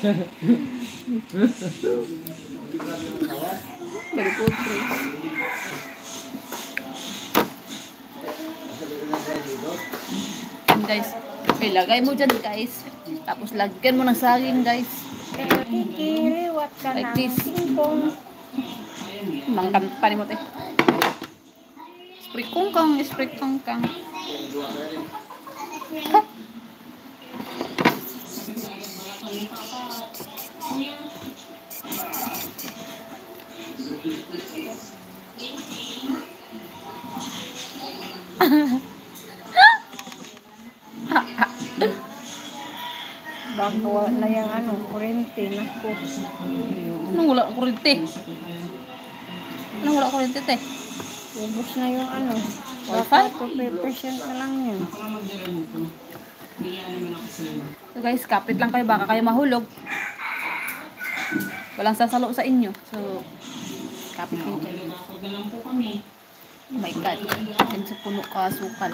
Guys, ilagay mo dyan guys. Tapos lagyan mo ng saging guys. Kikiliwat ka Like ng this. singkong. Mangkam pa ni mo te. Spray kongkang, spray kongkang. Ha? Bago na yung ano, kurente na ko. Anong wala kurente? Anong wala kurente te? Ubus na yung ano. Wi-Fi? 2% na lang yun. So guys, kapit lang kayo, baka kayo mahulog. Walang sasalo sa inyo. So, kapit kayo dyan. Oh my God. Yan sa puno ka sukal.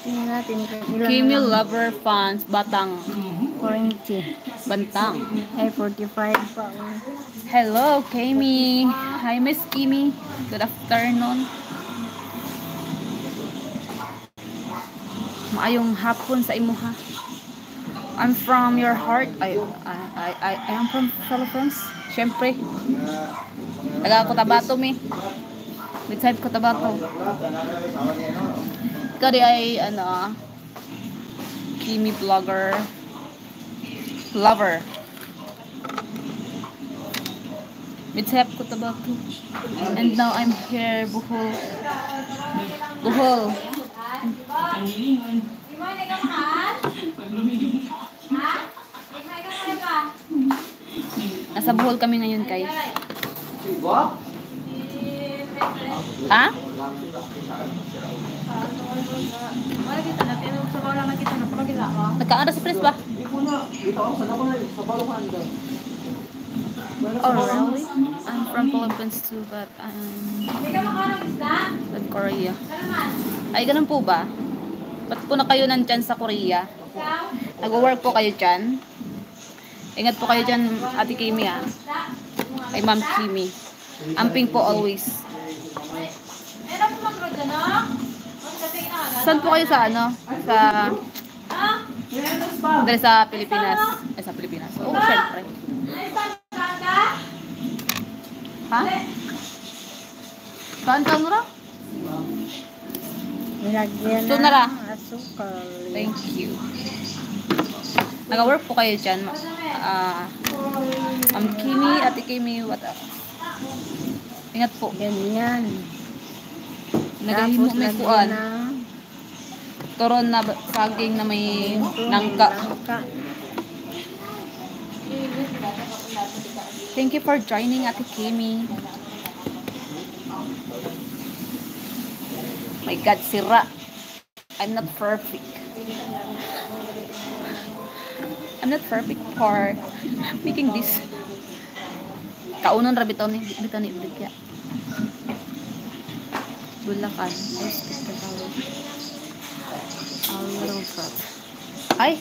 Tingnan natin. Camille Lover Fans, Batang. Kurente. Bantang. Ay, 45 pa. Hello, Kimi. Hi, Miss Kimi. Good afternoon. Maayong hapon sa imuha. I'm from your heart. I am from Philippines. Siyempre. Taga Cotabato mi. Midside Cotabato. Ikaw di ay ano, Kimi vlogger. Lover. Midside Cotabato. And now I'm here, Bohol. Bohol. Nasa Bohol kami ngayon, guys. Ha? Nagkaanda sa press ba? Oh, really? I'm from Philippines too, but from Korea. Ay, ganun po ba? Ba't po na kayo nandyan sa Korea? Nag-work po kayo dyan? Ingat po kayo dyan, Ate Kimi ah. Ay, Ma'am Kimi. Amping po always. Saan po kayo sa ano? Sa... Dali sa Pilipinas. Ay, sa Pilipinas. Oo, syempre. Ha? Saan ka nura? Nilagyan Ito na ra. ng asukal. Thank you. Nag-work po kayo dyan. Ma'am Kimi, Ate Kimi, what up? Ingat po. Ganyan. Nagahimo may kuan. ng Toron na saging na may nangka. Thank you for joining, Ate Kimi. My God, sira. I'm not perfect. I'm not perfect for making this. Kaunon ra bitaw ni bigya. Bulacan. Ay!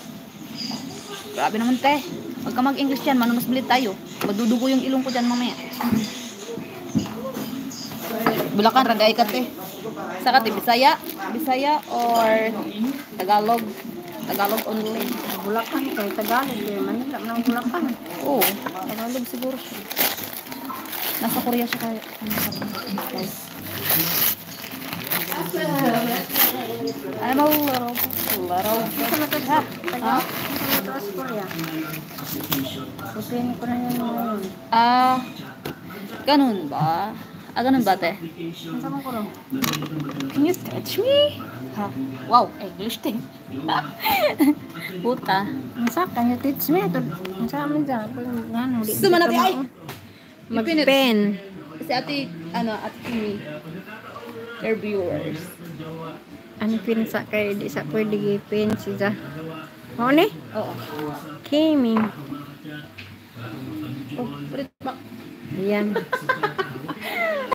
Grabe naman te. Huwag ka mag-English dyan. Mas bilit tayo. Madudugo yung ilong ko dyan mamaya. Bulacan, ragay ka te. Saka te, Bisaya? Bisaya or Tagalog? Tagalog only. Bulacan kay Tagalog. Manila ng Bulacan. Oo. Tagalog siguro siya. Nasa Korea siya kaya. Guys. I'm a little. Sa mata sa Ha? Tagalog Korea. Pupin ko na yun ngayon. Ganun ba? Ganun ba, te? Ang sama ko rin. Can you touch me? Ha? Wow, English te. Puta. Ang sa kanya teach me. Ang sa amin dyan. Suma natin, ay! Mag-pen. Kasi ate Kimi. Their viewers. Ang pinsa kay di sa pwede gipin siya. Oo ni? Oo. Kimi. Oh, pwede ba? Ayan.